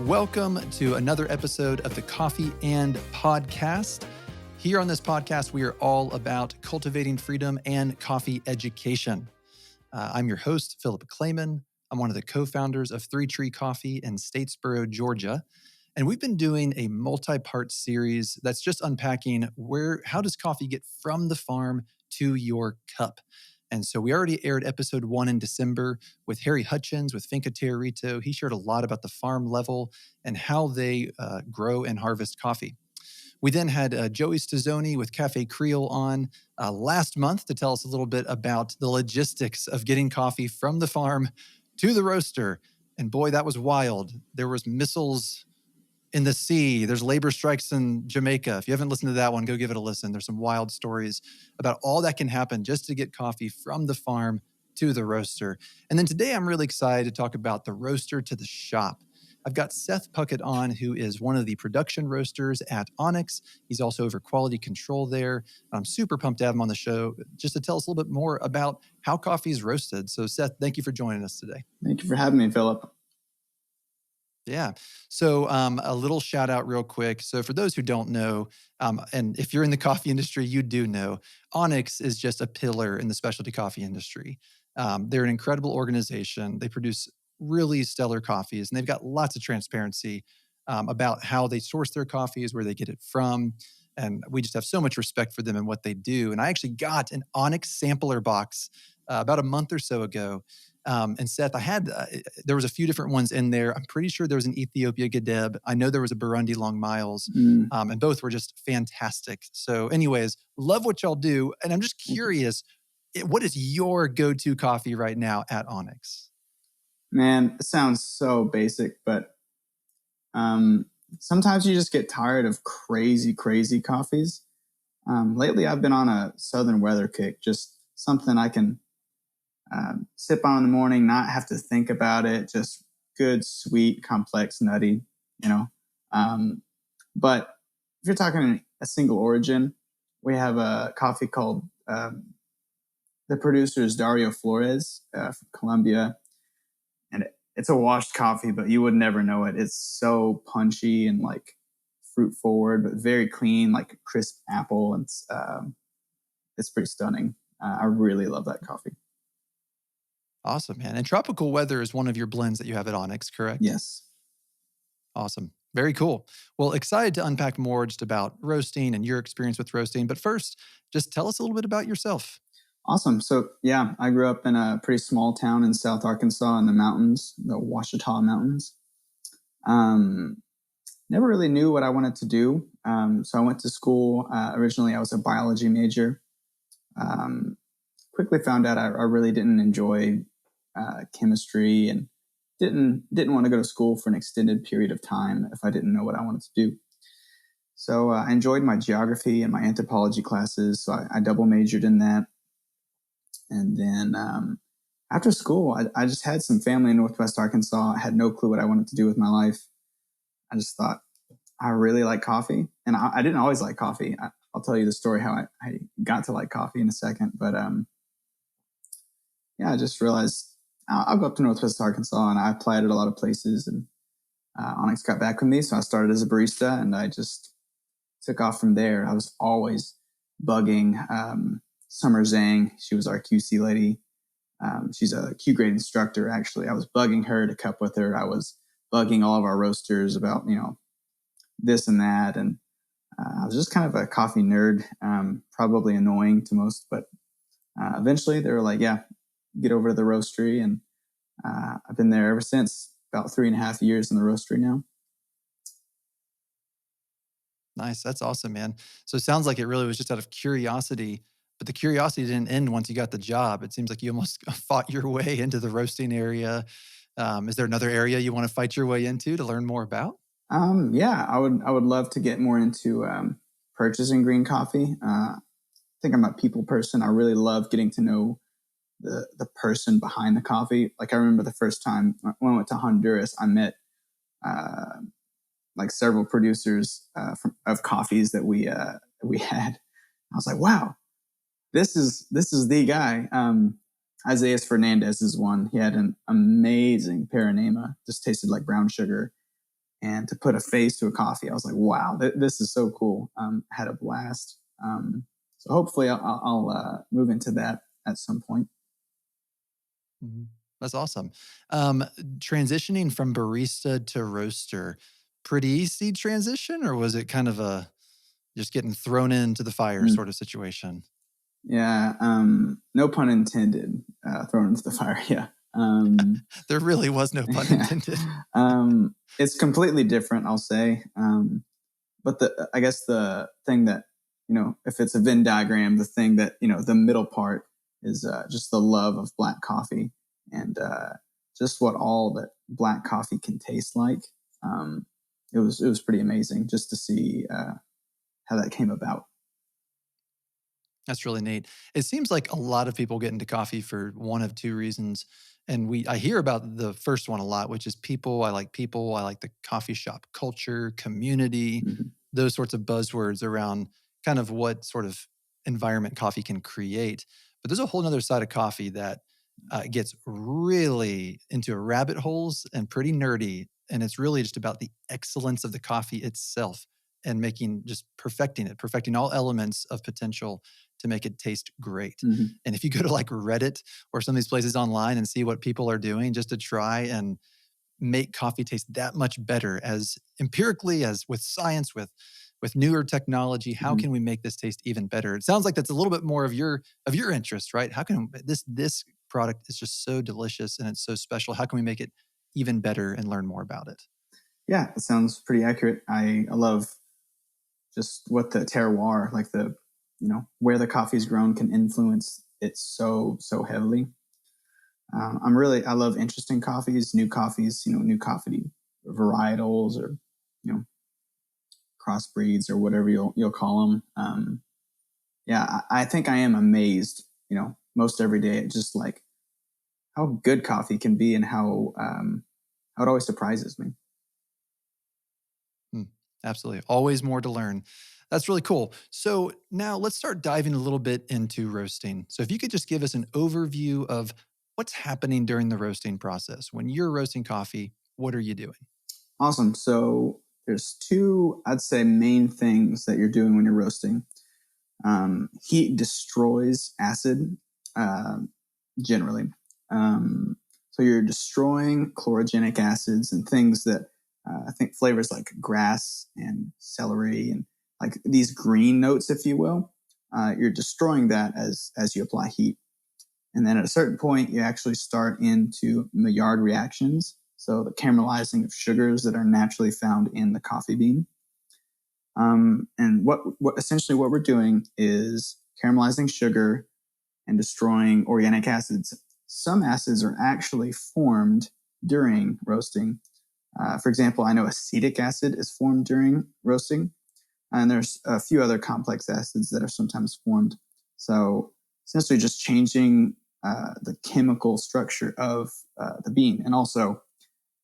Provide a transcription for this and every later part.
Welcome to another episode of the Coffee and Podcast. Here on this podcast, we are all about cultivating freedom and coffee education. I'm your host, Philip Clayman. I'm one of the co-founders of Three Tree Coffee in Statesboro, Georgia. And we've been doing a multi-part series that's just unpacking how does coffee get from the farm to your cup? And so we already aired episode 1 in December with Harry Hutchins with Finca Teorito. He shared a lot about the farm level and how they grow and harvest coffee. We then had Joey Stazzoni with Cafe Creole on last month to tell us a little bit about the logistics of getting coffee from the farm to the roaster. And boy, that was wild. There was missiles in the sea. There's labor strikes in Jamaica. If you haven't listened to that one, go give it a listen. There's some wild stories about all that can happen just to get coffee from the farm to the roaster. And then today I'm really excited to talk about the roaster to the shop. I've got Seth Puckett on, who is one of the production roasters at Onyx. He's also over quality control there. I'm super pumped to have him on the show just to tell us a little bit more about how coffee is roasted. So Seth, thank you for joining us today. Thank you for having me, Philip. Yeah. So a little shout out real quick. So for those who don't know, and if you're in the coffee industry, you do know, Onyx is just a pillar in the specialty coffee industry. They're an incredible organization. They produce really stellar coffees, and they've got lots of transparency about how they source their coffees, where they get it from. And we just have so much respect for them and what they do. And I actually got an Onyx sampler box about a month or so ago. And Seth, there was a few different ones in there. I'm pretty sure there was an Ethiopia Gadeb. I know there was a Burundi Long Miles, and both were just fantastic. So anyways, love what y'all do. And I'm just curious, what is your go-to coffee right now at Onyx? Man, it sounds so basic, but sometimes you just get tired of crazy coffees. Lately, I've been on a Southern weather kick, just something I can sip on in the morning, not have to think about it, just good, sweet, complex, nutty, But if you're talking a single origin, we have a coffee called, the producer is Dario Flores from Colombia. And it's a washed coffee, but you would never know it. It's so punchy and like fruit forward, but very clean, like crisp apple. And it's pretty stunning. I really love that coffee. Awesome, man. And tropical weather is one of your blends that you have at Onyx, correct? Yes. Awesome. Very cool. Well, excited to unpack more just about roasting and your experience with roasting. But first, just tell us a little bit about yourself. Awesome. So, yeah, I grew up in a pretty small town in South Arkansas in the mountains, the Ouachita Mountains. Never really knew what I wanted to do. So I went to school. Originally, I was a biology major. Quickly found out I really didn't enjoy chemistry and didn't want to go to school for an extended period of time if I didn't know what I wanted to do. So I enjoyed my geography and my anthropology classes. So I double majored in that. And then after school, I just had some family in Northwest Arkansas. I had no clue what I wanted to do with my life. I just thought, I really like coffee. And I didn't always like coffee. I'll tell you the story how I got to like coffee in a second. But I just realized I'll go up to Northwest Arkansas, and I applied at a lot of places. And Onyx got back with me. So I started as a barista, and I just took off from there. I was always bugging Summer Zhang. She was our QC lady. She's a Q grade instructor, actually. I was bugging her to cup with her. I was bugging all of our roasters about, this and that. And I was just kind of a coffee nerd, probably annoying to most. But eventually they were like, yeah, get over to the roastery. And I've been there ever since, about 3.5 years in the roastery now. Nice. That's awesome, man. So it sounds like it really was just out of curiosity. But the curiosity didn't end once you got the job. It seems like you almost fought your way into the roasting area. Is there another area you want to fight your way into to learn more about? I would love to get more into purchasing green coffee. I think I'm a people person. I really love getting to know the person behind the coffee. Like I remember the first time when I went to Honduras, I met like several producers of coffees that we had. I was like, wow. This is the guy. Isaias Fernandez is one. He had an amazing Paranema. Just tasted like brown sugar. and to put a face to a coffee. I was like, wow, this is so cool. Had a blast. So hopefully I'll move into that at some point. Mhm. That's awesome. Transitioning from barista to roaster, pretty easy transition, or was it kind of a just getting thrown into the fire Mm. sort of situation? Yeah, no pun intended, thrown into the fire. Yeah. There really was no pun Yeah. intended. It's completely different, I'll say. But I guess the thing that, if it's a Venn diagram, the thing that, the middle part is just the love of black coffee and just what all that black coffee can taste like. It was pretty amazing just to see how that came about. That's really neat. It seems like a lot of people get into coffee for one of two reasons. And I hear about the first one a lot, which is people. I like people. I like the coffee shop culture, community, Mhm. those sorts of buzzwords around kind of what sort of environment coffee can create. But there's a whole other side of coffee that gets really into rabbit holes and pretty nerdy. And it's really just about the excellence of the coffee itself and just perfecting all elements of potential to make it taste great. Mhm. And if you go to like Reddit or some of these places online and see what people are doing just to try and make coffee taste that much better as empirically as with science with newer technology, how Mhm. can we make this taste even better? It sounds like that's a little bit more of your interest, right? How can this product is just so delicious and it's so special. How can we make it even better and learn more about it? Yeah, it sounds pretty accurate. I love just what the terroir, like where the coffee is grown, can influence it so heavily. I love interesting coffees, new coffee varietals or you know crossbreeds or whatever you'll call them. Yeah, I think I am amazed, most every day at just like how good coffee can be and how it always surprises me. Mm, absolutely. Always more to learn. That's really cool. So now let's start diving a little bit into roasting. So if you could just give us an overview of what's happening during the roasting process. When you're roasting coffee, what are you doing? Awesome. So there's two, I'd say, main things that you're doing when you're roasting. Heat destroys acid, uh, generally. Um, so you're destroying chlorogenic acids and things that I think flavors like grass and celery and like these green notes, if you will, you're destroying that as you apply heat. And then at a certain point, you actually start into Maillard reactions. So the caramelizing of sugars that are naturally found in the coffee bean. And what essentially what we're doing is caramelizing sugar and destroying organic acids. Some acids are actually formed during roasting. For example, I know acetic acid is formed during roasting, and there's a few other complex acids that are sometimes formed. So essentially, just changing the chemical structure of the bean, and also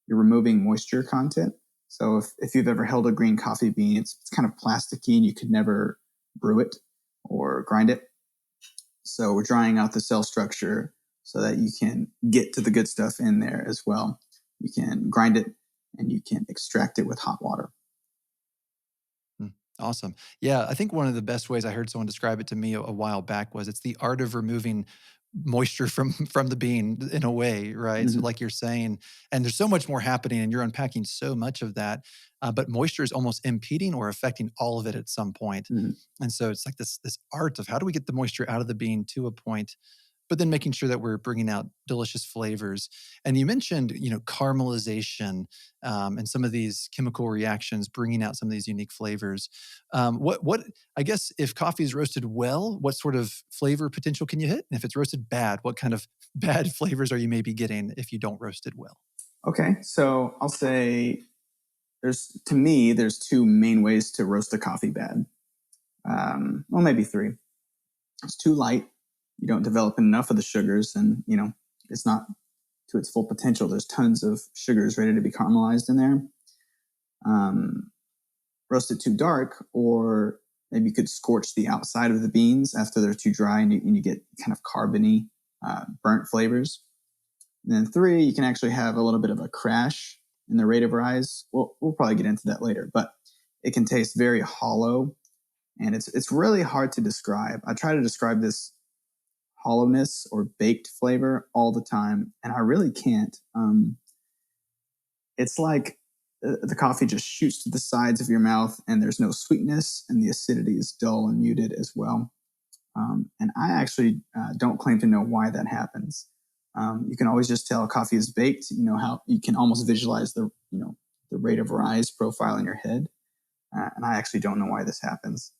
you're removing moisture content. So if you've ever held a green coffee bean, it's kind of plasticky and you could never brew it or grind it. So we're drying out the cell structure so that you can get to the good stuff in there as well. You can grind it and you can extract it with hot water. Mm, awesome. Yeah, I think one of the best ways I heard someone describe it to me a while back was it's the art of removing moisture from the bean in a way, right? So Mm-hmm. like you're saying, and there's so much more happening and you're unpacking so much of that, but moisture is almost impeding or affecting all of it at some point. Mm-hmm. And so it's like this art of how do we get the moisture out of the bean to a point, but then making sure that we're bringing out delicious flavors. And you mentioned, caramelization and some of these chemical reactions, bringing out some of these unique flavors. What I guess if coffee is roasted well, what sort of flavor potential can you hit? And if it's roasted bad, what kind of bad flavors are you maybe getting if you don't roast it well? Okay, so I'll say there's two main ways to roast a coffee bad. Well, maybe three. It's too light. You don't develop enough of the sugars, and it's not to its full potential. There's tons of sugars ready to be caramelized in there. Um, Roasted too dark, or maybe you could scorch the outside of the beans after they're too dry, and you get kind of carbony, burnt flavors. And then three, you can actually have a little bit of a crash. in the rate of rise. We'll probably get into that later, but it can taste very hollow, and it's really hard to describe. I try to describe this hollowness or baked flavor all the time, and I really can't. It's like the coffee just shoots to the sides of your mouth, and there's no sweetness, and the acidity is dull and muted as well. And I actually don't claim to know why that happens. You can always just tell coffee is baked. You know how you can almost visualize the rate of rise profile in your head, and I actually don't know why this happens.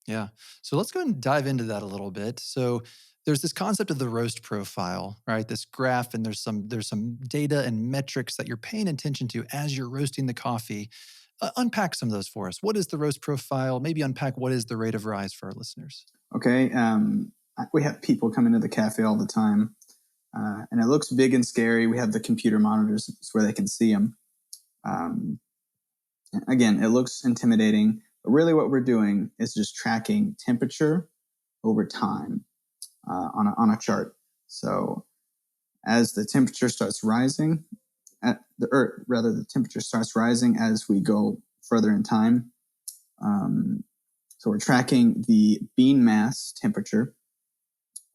Yeah. So let's go and dive into that a little bit. So there's this concept of the roast profile, right? This graph, and there's some data and metrics that you're paying attention to as you're roasting the coffee. Unpack some of those for us. What is the roast profile? Maybe unpack what is the rate of rise for our listeners. Okay. We have people come into the cafe all the time, and it looks big and scary. We have the computer monitors where they can see them. Again, it looks intimidating, but really what we're doing is just tracking temperature over time on a chart. So as the temperature starts rising, the temperature starts rising as we go further in time. So we're tracking the bean mass temperature,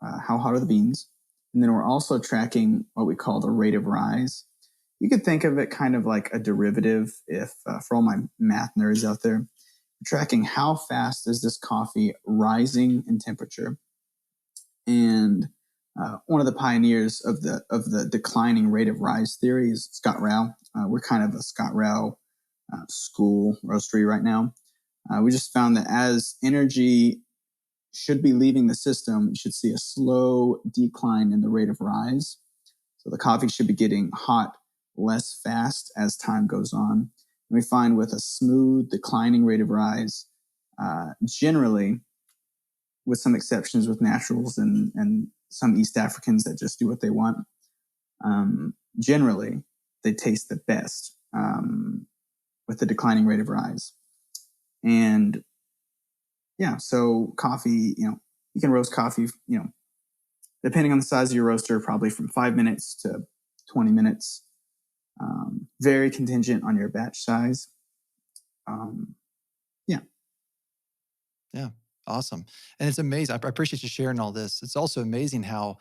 how hot are the beans, and then we're also tracking what we call the rate of rise. You could think of it kind of like a derivative. If for all my math nerds out there, we're tracking how fast is this coffee rising in temperature. And one of the pioneers of the declining rate of rise theory is Scott Rao. We're kind of a Scott Rao school roastery right now. We just found that as energy should be leaving the system, you should see a slow decline in the rate of rise. So the coffee should be getting hot less fast as time goes on. And we find with a smooth declining rate of rise, generally, with some exceptions with naturals and some East Africans that just do what they want, generally they taste the best with the declining rate of rise. And yeah, so coffee, you can roast coffee, depending on the size of your roaster, probably from 5 minutes to 20 minutes. Very contingent on your batch size. Yeah. Yeah. Awesome. And it's amazing. I appreciate you sharing all this. It's also amazing how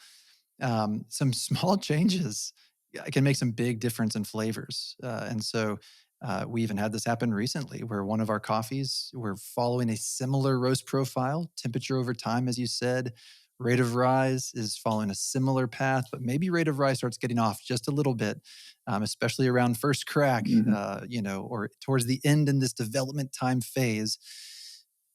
some small changes can make some big difference in flavors. And so we even had this happen recently where one of our coffees, we're following a similar roast profile, temperature over time, as you said. Rate of rise is following a similar path, but maybe rate of rise starts getting off just a little bit, especially around first crack, or towards the end in this development time phase.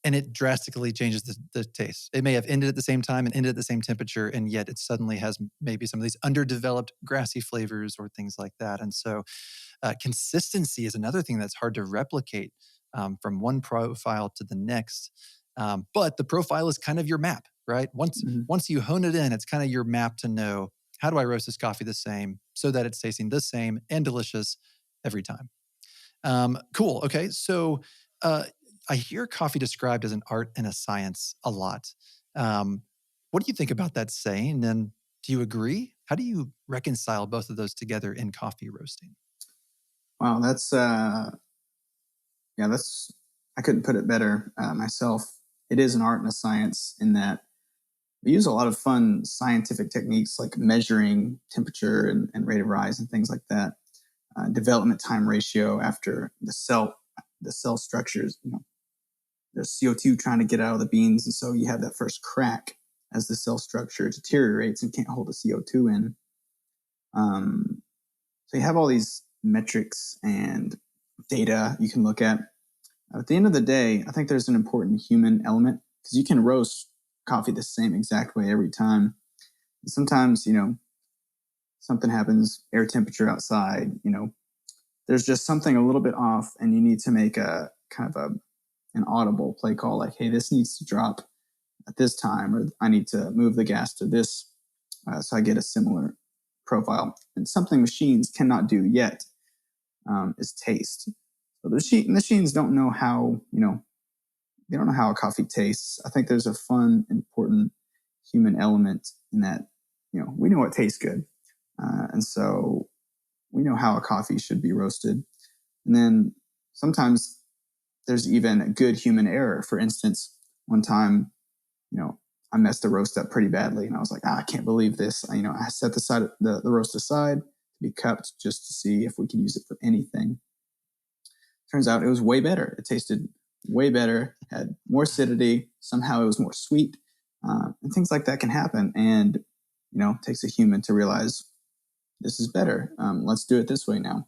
And it drastically changes the taste. It may have ended at the same time and ended at the same temperature, and yet it suddenly has maybe some of these underdeveloped grassy flavors or things like that. And so consistency is another thing that's hard to replicate from one profile to the next. But the profile is kind of your map, right? Once you hone it in, it's kind of your map to know, how do I roast this coffee the same so that it's tasting the same and delicious every time? Cool. Okay. So I hear coffee described as an art and a science a lot. What do you think about that saying? And do you agree? How do you reconcile both of those together in coffee roasting? Wow, that's I couldn't put it better myself. It is an art and a science in that we use a lot of fun scientific techniques like measuring temperature and rate of rise and things like that. Development time ratio after the cell structures. There's CO2 trying to get out of the beans, and so you have that first crack as the cell structure deteriorates and can't hold the CO2 in. So you have all these metrics and data you can look at. At the end of the day, I think there's an important human element because you can roast coffee the same exact way every time. Sometimes, something happens, air temperature outside, there's just something a little bit off, and you need to make a kind of an audible play call like, hey, this needs to drop at this time, or I need to move the gas to this so I get a similar profile. And something machines cannot do yet is taste. So the machines don't know how, they don't know how a coffee tastes. I think there's a fun, important human element in that, we know what tastes good. And so we know how a coffee should be roasted. And then sometimes there's even good human error. For instance, one time, I messed the roast up pretty badly, and I was like, I can't believe this. I set the roast aside to be cupped just to see if we could use it for anything. Turns out it was way better. It tasted way better, had more acidity. Somehow it was more sweet, and things like that can happen. And it takes a human to realize this is better. Let's do it this way now.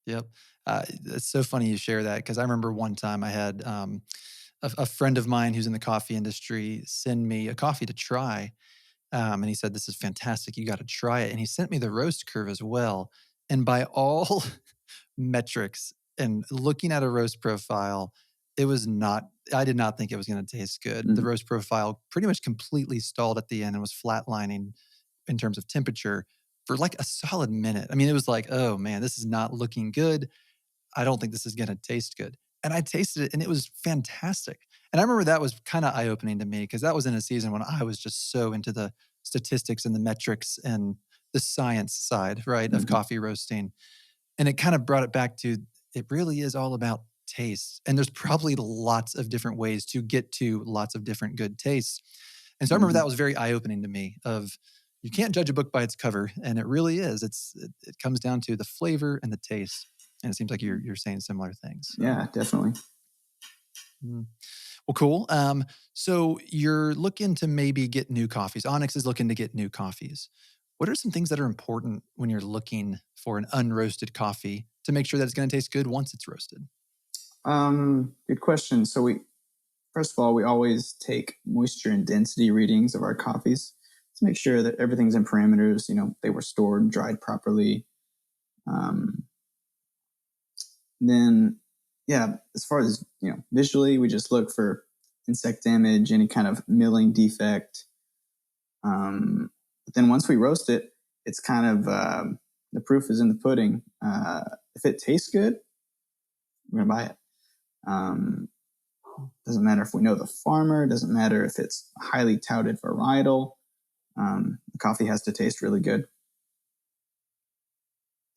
Yep. It's so funny you share that because I remember one time I had a friend of mine who's in the coffee industry send me a coffee to try. And he said, "This is fantastic. You got to try it." And he sent me the roast curve as well. And by all metrics and looking at a roast profile, I did not think it was going to taste good. The roast profile pretty much completely stalled at the end and was flatlining in terms of temperature for like a solid minute. I mean, it was like, oh man, this is not looking good. I don't think this is going to taste good. And I tasted it and it was fantastic. And I remember that was kind of eye opening to me because that was in a season when I was just so into the statistics and the metrics and the science side, right, of coffee roasting. And it kind of brought it back to it really is all about taste. And there's probably lots of different ways to get to lots of different good tastes. And so I remember that was very eye opening to me of you can't judge a book by its cover. And it really is. It comes down to the flavor and the taste. And it seems like you're saying similar things. So. Yeah, definitely. Well, cool. So you're looking to maybe get new coffees. Onyx is looking to get new coffees. What are some things that are important when you're looking for an unroasted coffee to make sure that it's going to taste good once it's roasted? Good question. So first of all, we always take moisture and density readings of our coffees to make sure that everything's in parameters. They were stored and dried properly. Then, as far as, visually, we just look for insect damage, any kind of milling defect. But then once we roast it, it's kind of, the proof is in the pudding. If it tastes good, we're going to buy it. Doesn't matter if we know the farmer, doesn't matter if it's a highly touted varietal. The coffee has to taste really good.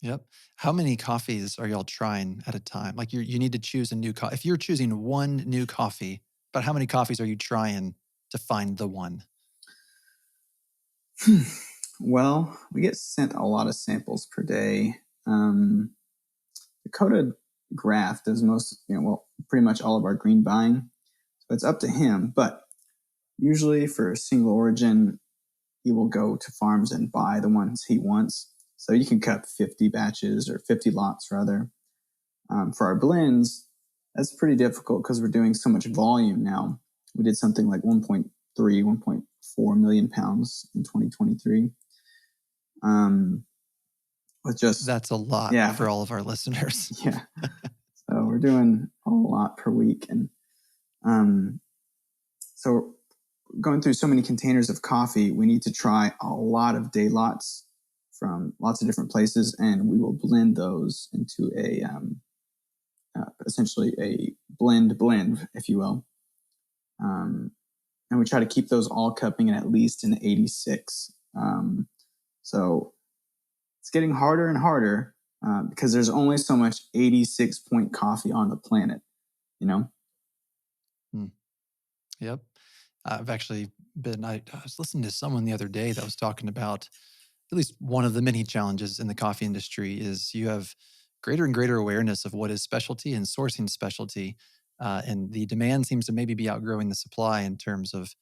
Yep. How many coffees are y'all trying at a time? Like you need to choose a new coffee. If you're choosing one new coffee, but how many coffees are you trying to find the one? Well, we get sent a lot of samples per day. Dakota Graf does pretty much all of our green buying. So it's up to him. But usually for single origin, he will go to farms and buy the ones he wants. So you can cut 50 batches or 50 lots rather. For our blends, that's pretty difficult because we're doing so much volume now. We did something like 1.3, 1.4 million pounds in 2023. That's a lot for all of our listeners. Yeah. So we're doing a lot per week. And so going through so many containers of coffee, we need to try a lot of day lots from lots of different places, and we will blend those into essentially a blend, if you will. And we try to keep those all cupping at least in 86. So it's getting harder and harder because there's only so much 86 point coffee on the planet, Yep. I've actually I was listening to someone the other day that was talking about at least one of the many challenges in the coffee industry is you have greater and greater awareness of what is specialty and sourcing specialty. And the demand seems to maybe be outgrowing the supply in terms of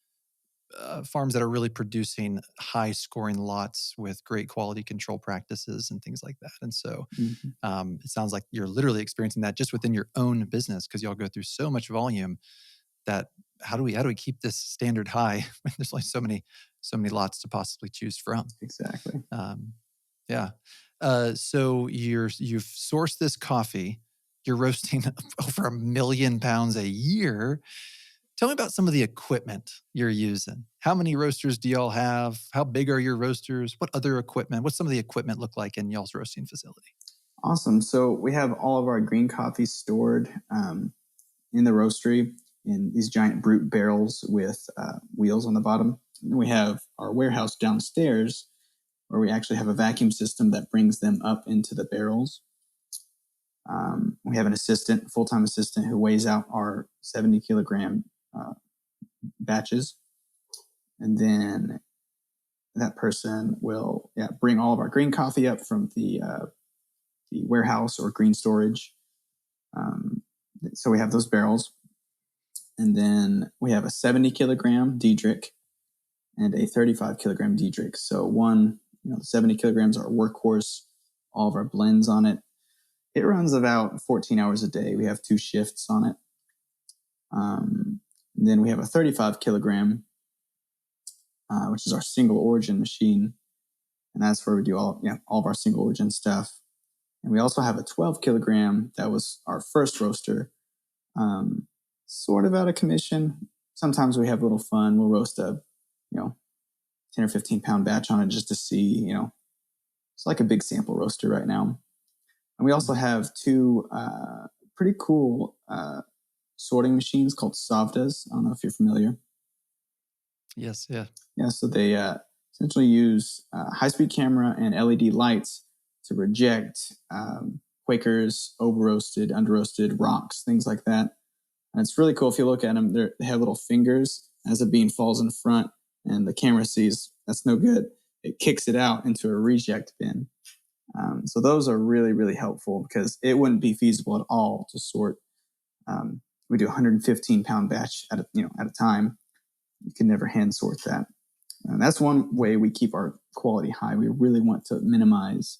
farms that are really producing high scoring lots with great quality control practices and things like that. And so it sounds like you're literally experiencing that just within your own business because y'all go through so much volume that how do we keep this standard high when there's only so many lots to possibly choose from? Exactly. Yeah. So you've sourced this coffee. You're roasting over 1 million pounds a year. Tell me about some of the equipment you're using. How many roasters do y'all have? How big are your roasters? What's some of the equipment look like in y'all's roasting facility? Awesome. So we have all of our green coffee stored in the roastery in these giant brute barrels with wheels on the bottom. And we have our warehouse downstairs where we actually have a vacuum system that brings them up into the barrels. We have an assistant, full-time assistant, who weighs out our 70 kilogram batches. And then that person will bring all of our green coffee up from the warehouse or green storage. So we have those barrels. And then we have a 70 kilogram Diedrich and a 35 kilogram Diedrich. So the 70 kilograms are our workhorse, all of our blends on it. It runs about 14 hours a day. We have 2 shifts on it. Then we have a 35 kilogram, which is our single origin machine. And that's where we do all of our single origin stuff. And we also have a 12 kilogram. That was our first roaster, sort of out of commission. Sometimes we have a little fun. We'll roast a, 10 or 15 pound batch on it just to see, it's like a big sample roaster right now. And we also have 2 pretty cool sorting machines called Savdas. I don't know if you're familiar. Yes, yeah. Yeah, so they essentially use high-speed camera and LED lights to reject Quakers, over-roasted, under-roasted rocks, things like that. And it's really cool. If you look at them, they have little fingers. As a bean falls in front and the camera sees that's no good, it kicks it out into a reject bin. So those are really, really helpful because it wouldn't be feasible at all to sort. We do a 115 pound batch at a time. You can never hand sort that. And that's one way we keep our quality high. We really want to minimize,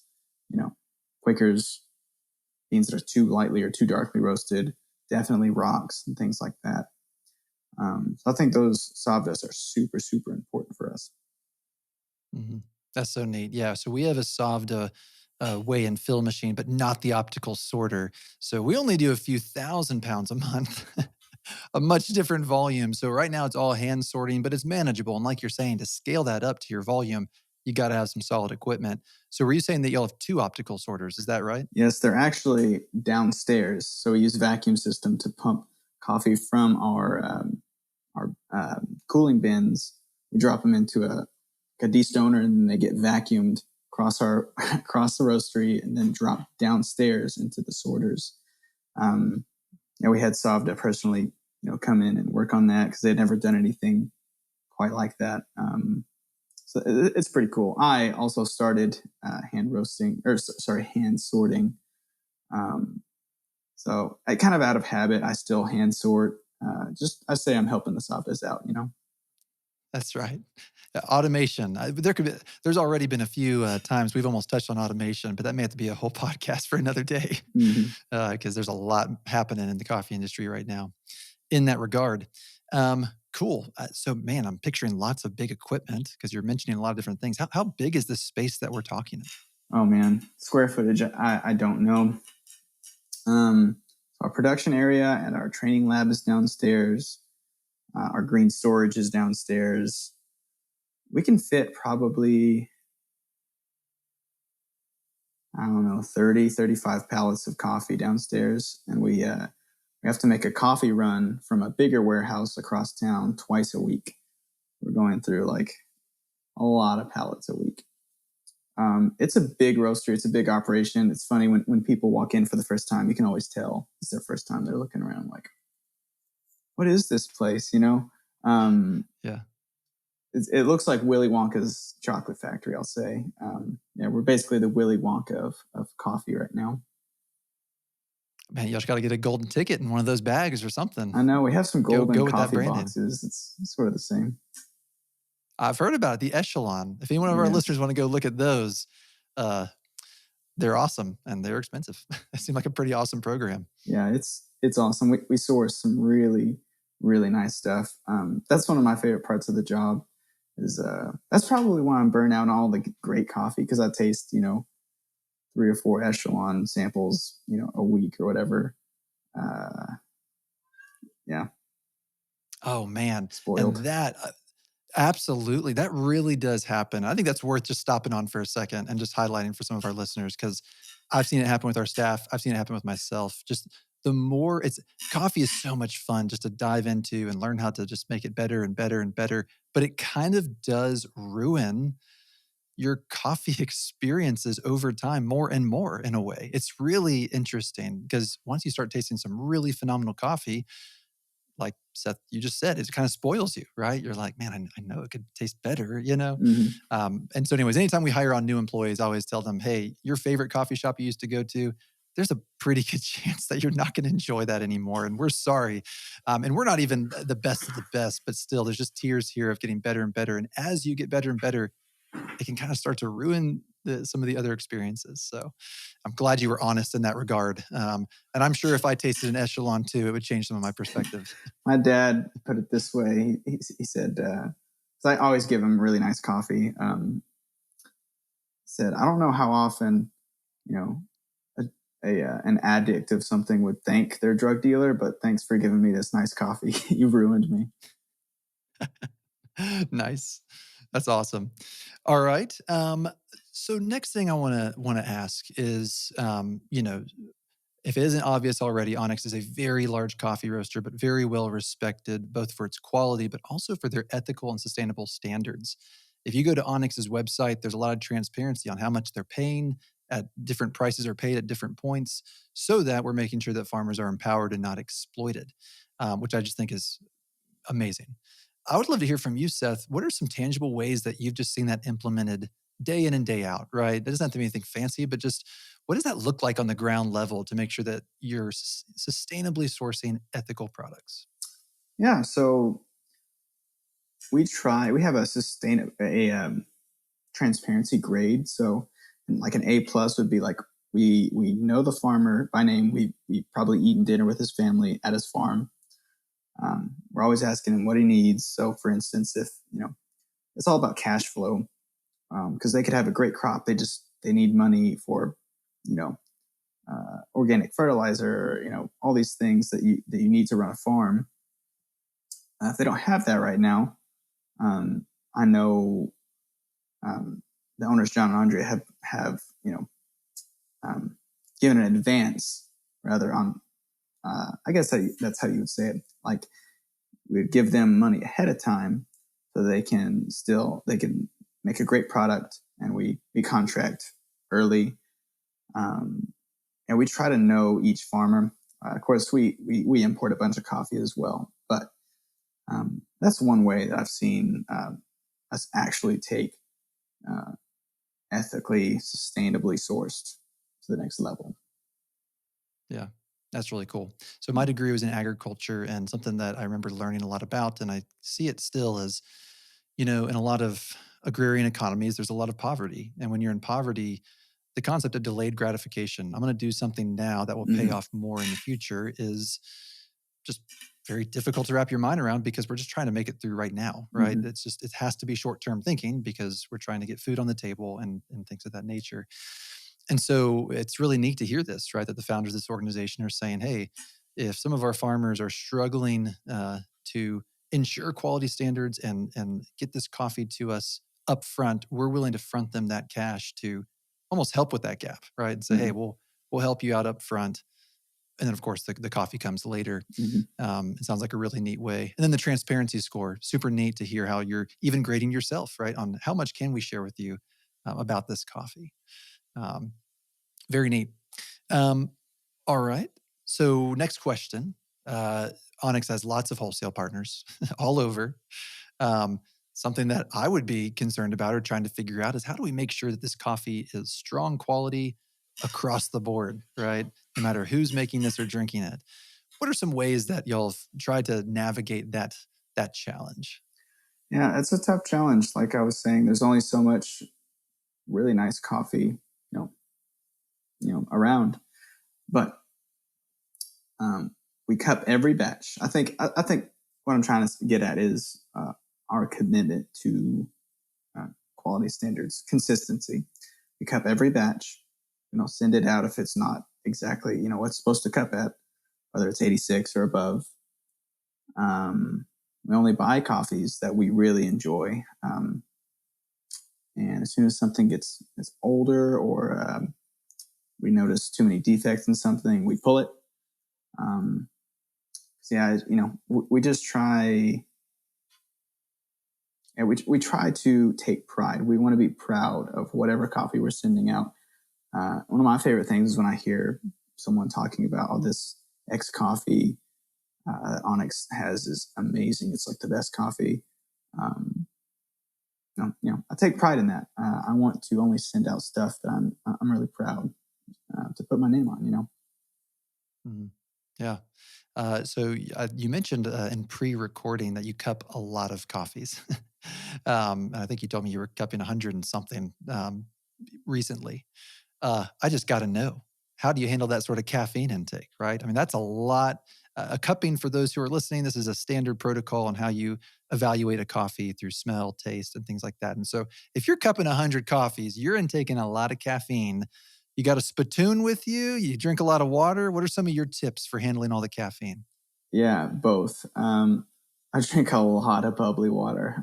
Quakers, beans that are too lightly or too darkly roasted, definitely rocks and things like that. So I think those Savdas are super, super important for us. Mm-hmm. That's so neat. Yeah. So we have a Savda weigh and fill machine, but not the optical sorter. So we only do a few thousand pounds a month, a much different volume. So right now it's all hand sorting, but it's manageable. And like you're saying, to scale that up to your volume, you got to have some solid equipment. So were you saying that you'll have 2 optical sorters? Is that right? Yes, they're actually downstairs. So we use a vacuum system to pump coffee from our cooling bins. We drop them into a destoner, and then they get vacuumed across the roastery and then drop downstairs into the sorters. We had Savda personally, come in and work on that because they'd never done anything quite like that. So it's pretty cool. I also started hand sorting. So I kind of out of habit, I still hand sort. I say I'm helping the Savdas out, That's right. Automation. There's already been a few times we've almost touched on automation, but that may have to be a whole podcast for another day because there's a lot happening in the coffee industry right now in that regard. Cool. So, man, I'm picturing lots of big equipment because you're mentioning a lot of different things. How big is this space that we're talking about? Oh, man. Square footage, I don't know. Our production area and our training lab is downstairs. Our green storage is downstairs. We can fit probably, 30, 35 pallets of coffee downstairs. And we have to make a coffee run from a bigger warehouse across town twice a week. We're going through like a lot of pallets a week. It's a big roastery. It's a big operation. It's funny when people walk in for the first time, you can always tell it's their first time. They're looking around like, what is this place? Yeah. It looks like Willy Wonka's chocolate factory, I'll say. We're basically the Willy Wonka of coffee right now. Man, you just got to get a golden ticket in one of those bags or something. I know. We have some golden with that coffee branding. boxes. It's sort of the same. I've heard about it, the Echelon. If any one of our listeners want to go look at those, they're awesome and they're expensive. They seem like a pretty awesome program. Yeah, it's awesome. We source some really, really nice stuff. That's one of my favorite parts of the job. That's probably why I'm burnt out on all the great coffee, because I taste 3 or 4 Echelon samples a week or whatever. Yeah. Oh man, Spoiled. And that absolutely, that really does happen. I think that's worth just stopping on for a second and just highlighting for some of our listeners, because I've seen it happen with our staff. I've seen it happen with myself. Just the more coffee is so much fun just to dive into and learn how to just make it better and better and better. But it kind of does ruin your coffee experiences over time more and more in a way. It's really interesting because once you start tasting some really phenomenal coffee, like Seth, you just said, it kind of spoils you, right? You're like, man, I know it could taste better, you know? Hmm. And so, anyways, anytime we hire on new employees, I always tell them, hey, your favorite coffee shop you used to go to, there's a pretty good chance that you're not going to enjoy that anymore. And we're sorry. And we're not even the best of the best, but still, there's just tiers here of getting better and better. And as you get better and better, it can kind of start to ruin some of the other experiences. So I'm glad you were honest in that regard. And I'm sure if I tasted an echelon too, it would change some of my perspective. My dad put it this way. He said, 'cause I always give him really nice coffee. He said, I don't know how often, you know, an addict of something would thank their drug dealer, but thanks for giving me this nice coffee. You ruined me. Nice. That's awesome. All right. So next thing I want to ask is, if it isn't obvious already, Onyx is a very large coffee roaster, but very well respected both for its quality, but also for their ethical and sustainable standards. If you go to Onyx's website, there's a lot of transparency on how much they're paying at different prices are paid at different points so that we're making sure that farmers are empowered and not exploited, which I just think is amazing. I would love to hear from you, Seth. What are some tangible ways that you've just seen that implemented day in and day out, right? It doesn't have to be anything fancy, but just what does that look like on the ground level to make sure that you're sustainably sourcing ethical products? Yeah. So we have transparency grade. So like an A plus would be like, we know the farmer by name. We probably eaten dinner with his family at his farm. We're always asking him what he needs. So for instance, if, it's all about cash flow, because they could have a great crop. They need money for, you know, organic fertilizer, all these things that you need to run a farm. If they don't have that right now, I know the owners John and Andre have given an advance rather on. I guess that's how you would say it. Like we would give them money ahead of time so they can make a great product, and we contract early. And we try to know each farmer. Of course, we import a bunch of coffee as well, but that's one way that I've seen us actually take ethically, sustainably sourced to the next level. Yeah, that's really cool. So my degree was in agriculture, and something that I remember learning a lot about, and I see it still as, in a lot of agrarian economies, there's a lot of poverty. And when you're in poverty, the concept of delayed gratification, I'm going to do something now that will pay Mm-hmm. off more in the future, is just very difficult to wrap your mind around because we're just trying to make it through right now, right? Mm-hmm. It has to be short-term thinking because we're trying to get food on the table and things of that nature. And so it's really neat to hear this, right? That the founders of this organization are saying, hey, if some of our farmers are struggling to ensure quality standards and get this coffee to us up front, we're willing to front them that cash to almost help with that gap, right? And say, hey, Mm-hmm. we'll help you out up front. And then, of course, the coffee comes later. Mm-hmm. It sounds like a really neat way. And then the transparency score, super neat to hear how you're even grading yourself, right? On how much can we share with you about this coffee. Um, Very neat. Um, all right. So next question. Onyx has lots of wholesale partners all over. Um, Something that I would be concerned about or trying to figure out is how do we make sure that this coffee is strong quality across the board, right? No matter who's making this or drinking it. What are some ways that y'all have tried to navigate that challenge? Yeah, it's a tough challenge. Like I was saying, there's only so much really nice coffee, around. But we cup every batch. I think what I'm trying to get at is our commitment to quality standards, consistency. We cup every batch. Send it out if it's not exactly what's supposed to cup at, whether it's 86 or above. We only buy coffees that we really enjoy. And as soon as something gets older or we notice too many defects in something, we pull it. So yeah, we just try. And we try to take pride. We want to be proud of whatever coffee we're sending out. One of my favorite things is when I hear someone talking about, oh, this X coffee that Onyx has is amazing. It's like the best coffee. I take pride in that. I want to only send out stuff that I'm really proud to put my name on. Mhm. Yeah. So you mentioned in pre-recording that you cup a lot of coffees. And I think you told me you were cupping 100 and something recently. I just got to know, how do you handle that sort of caffeine intake, right? I mean, that's a lot. A cupping, for those who are listening, this is a standard protocol on how you evaluate a coffee through smell, taste, and things like that. And so if you're cupping 100 coffees, you're intaking a lot of caffeine. You got a spittoon with you? You drink a lot of water? What are some of your tips for handling all the caffeine? Yeah, both. I drink a lot of bubbly water.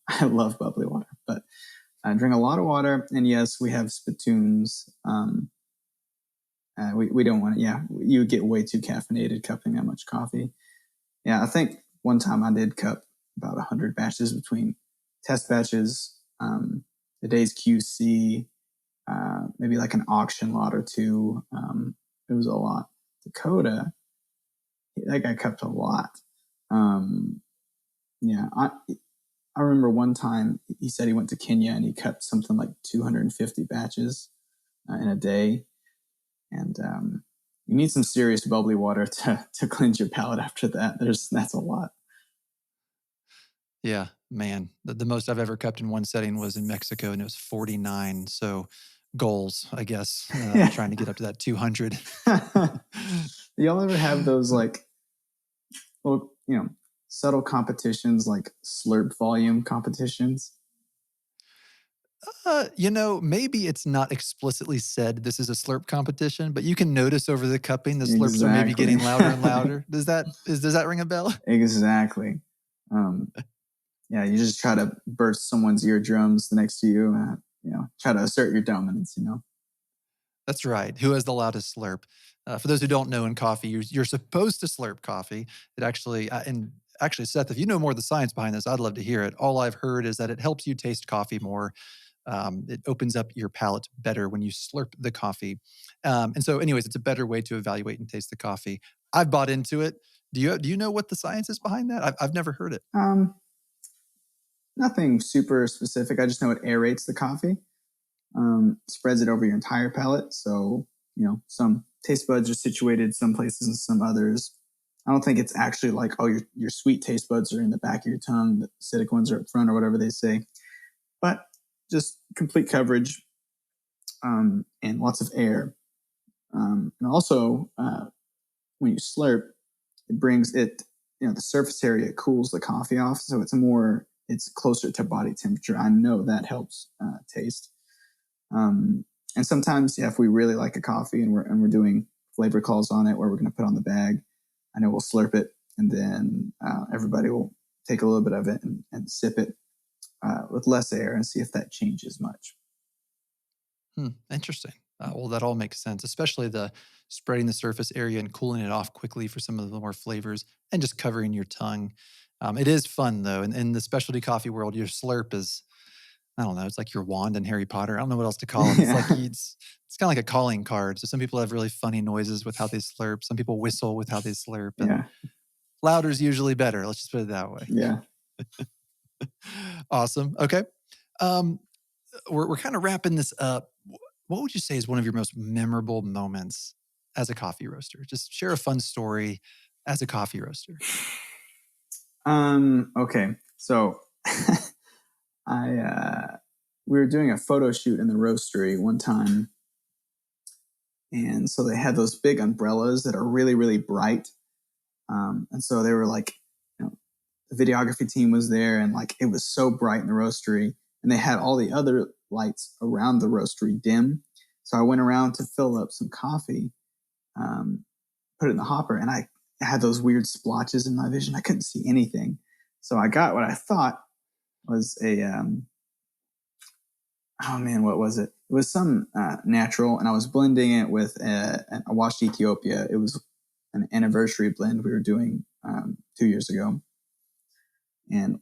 I love bubbly water, but I drink a lot of water. And yes, we have spittoons. We don't want to, yeah, you would get way too caffeinated cupping that much coffee. Yeah, I think one time I did cup about 100 batches between test batches, the day's QC, maybe like an auction lot or two. It was a lot. Dakota, that guy cupped a lot. Yeah, I remember one time he said he went to Kenya and he cupped something like 250 batches in a day. And you need some serious bubbly water to cleanse your palate after that. That's a lot. Yeah, man. The most I've ever cupped in one setting was in Mexico, and it was 49. So goals, I guess, trying to get up to that 200. Do y'all ever have those like, well, subtle competitions like slurp volume competitions? Maybe it's not explicitly said this is a slurp competition, but you can notice over the cupping the slurps are maybe Exactly. getting louder and louder. Does that ring a bell? Exactly. Yeah, you just try to burst someone's eardrums next to you, try to assert your dominance. That's right. Who has the loudest slurp? For those who don't know, in coffee, you're supposed to slurp coffee. It actually, and actually, Seth, if you know more of the science behind this, I'd love to hear it. All I've heard is that it helps you taste coffee more. It opens up your palate better when you slurp the coffee. And so, anyways, it's a better way to evaluate and taste the coffee. I've bought into it. Do you know what the science is behind that? I've never heard it. Um, Nothing super specific. I just know it aerates the coffee, spreads it over your entire palate. So, some taste buds are situated some places and some others. I don't think it's actually like, oh, your sweet taste buds are in the back of your tongue, the acidic ones are up front or whatever they say. But just complete coverage and lots of air. And also, when you slurp, it brings it, the surface area cools the coffee off. So it's closer to body temperature. I know that helps taste. And sometimes, yeah, if we really like a coffee and we're doing flavor calls on it, where we're going to put on the bag, I know we'll slurp it, and then everybody will take a little bit of it and sip it with less air and see if that changes much. Interesting. Well, that all makes sense, especially the spreading the surface area and cooling it off quickly for some of the more flavors and just covering your tongue. It is fun though. In the specialty coffee world, your slurp is, I don't know, it's like your wand in Harry Potter. I don't know what else to call it. It's like Yeah. it's kind of like a calling card. So some people have really funny noises with how they slurp. Some people whistle with how they slurp, and Yeah. louder is usually better. Let's just put it that way. Yeah. Awesome. Okay. Um, we're kind of wrapping this up. What would you say is one of your most memorable moments as a coffee roaster? Just share a fun story as a coffee roaster. Okay. So we were doing a photo shoot in the roastery one time. And so they had those big umbrellas that are really, really bright. And so they were like, the videography team was there, and like it was so bright in the roastery, and they had all the other lights around the roastery dim. So I went around to fill up some coffee, put it in the hopper, and I had those weird splotches in my vision. I couldn't see anything. So I got what I thought was oh man, what was it? It was some natural, and I was blending it with a washed Ethiopia. It was an anniversary blend we were doing 2 years ago. And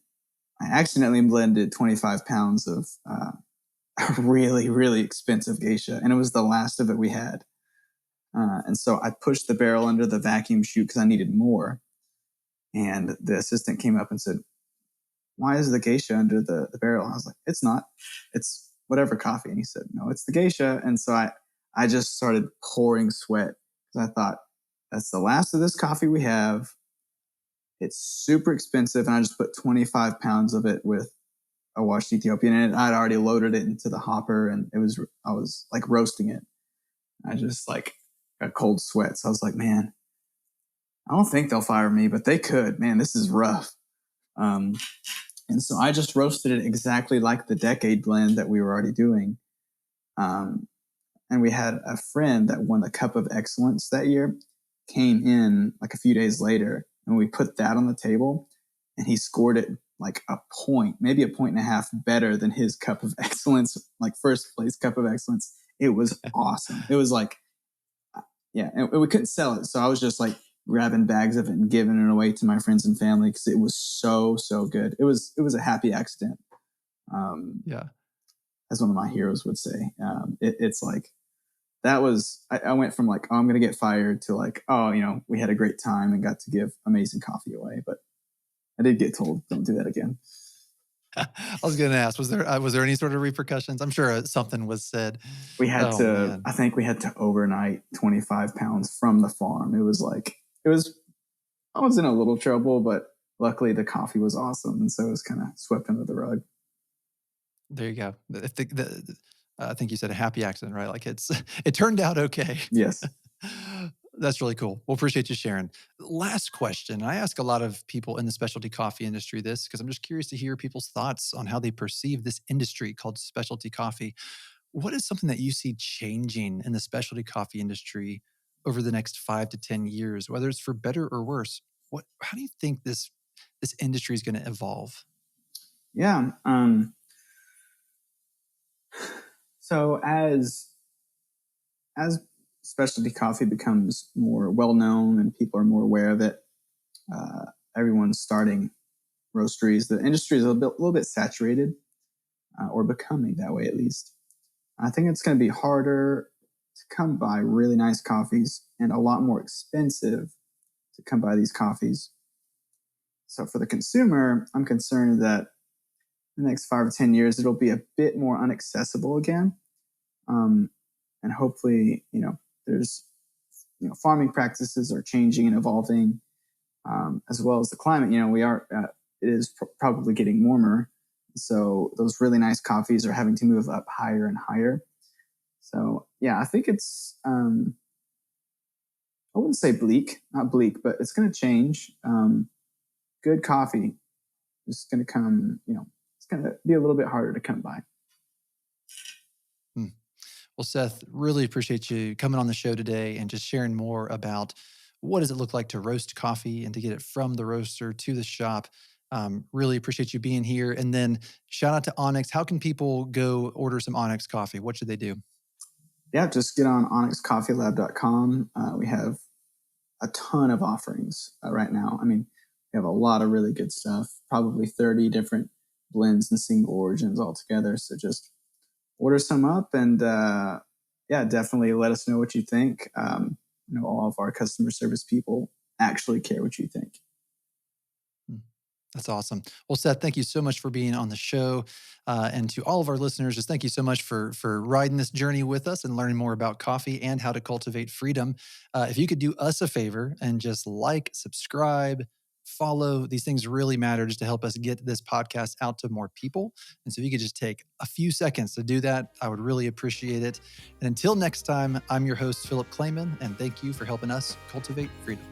I accidentally blended 25 pounds of a really, really expensive geisha, and it was the last of it we had. And so I pushed the barrel under the vacuum chute because I needed more. And the assistant came up and said, "Why is the geisha under the barrel?" I was like, "It's not. It's whatever coffee." And he said, "No, it's the geisha." And so I just started pouring sweat because I thought, that's the last of this coffee we have. It's super expensive. And I just put 25 pounds of it with a washed Ethiopian in it. I'd already loaded it into the hopper, and I was like roasting it. I just like got cold sweats. I was like, man, I don't think they'll fire me, but they could. Man, this is rough. Um, and so I just roasted it exactly like the decade blend that we were already doing. And we had a friend that won the Cup of Excellence that year, came in like a few days later, and we put that on the table, and he scored it like a point, maybe a point and a half better than his Cup of Excellence, like first place Cup of Excellence. It was awesome. It was like, yeah, and we couldn't sell it. So I was just like grabbing bags of it and giving it away to my friends and family because it was so, so good. It was a happy accident. Yeah. As one of my heroes would say. It's like, that was, I went from like, oh, I'm going to get fired to like, oh, we had a great time and got to give amazing coffee away. But I did get told, don't do that again. I was going to ask, was there any sort of repercussions? I'm sure something was said. I think we had to overnight 25 pounds from the farm. I was in a little trouble, but luckily the coffee was awesome. And so it was kind of swept under the rug. There you go. I think you said a happy accident, right? Like it turned out okay. Yes. That's really cool. Well, appreciate you sharing. Last question. I ask a lot of people in the specialty coffee industry this because I'm just curious to hear people's thoughts on how they perceive this industry called specialty coffee. What is something that you see changing in the specialty coffee industry over the next 5 to 10 years, whether it's for better or worse? How do you think this industry is going to evolve? Yeah. So as specialty coffee becomes more well known and people are more aware of it, everyone's starting roasteries. The industry is a little bit saturated, or becoming that way at least. I think it's going to be harder to come by really nice coffees and a lot more expensive to come by these coffees. So for the consumer, I'm concerned that in the next 5 or 10 years, it'll be a bit more unaccessible again. And hopefully, there's, farming practices are changing and evolving, as well as the climate. It is probably getting warmer. So those really nice coffees are having to move up higher and higher. So yeah, I think it's, I wouldn't say not bleak, but it's going to change. Good coffee is going to come, it's going to be a little bit harder to come by. Well, Seth, really appreciate you coming on the show today and just sharing more about what does it look like to roast coffee and to get it from the roaster to the shop. Really appreciate you being here. And then shout out to Onyx. How can people go order some Onyx coffee? What should they do? Yeah, just get on onyxcoffeelab.com. We have a ton of offerings right now. I mean, we have a lot of really good stuff, probably 30 different blends and single origins all together. So just order some up and definitely let us know what you think. All of our customer service people actually care what you think. That's awesome. Well, Seth, thank you so much for being on the show. And to all of our listeners, just thank you so much for riding this journey with us and learning more about coffee and how to cultivate freedom. If you could do us a favor and just subscribe, follow, these things really matter just to help us get this podcast out to more people. And so if you could just take a few seconds to do that, I would really appreciate it. And until next time, I'm your host, Philip Klayman, and thank you for helping us cultivate freedom.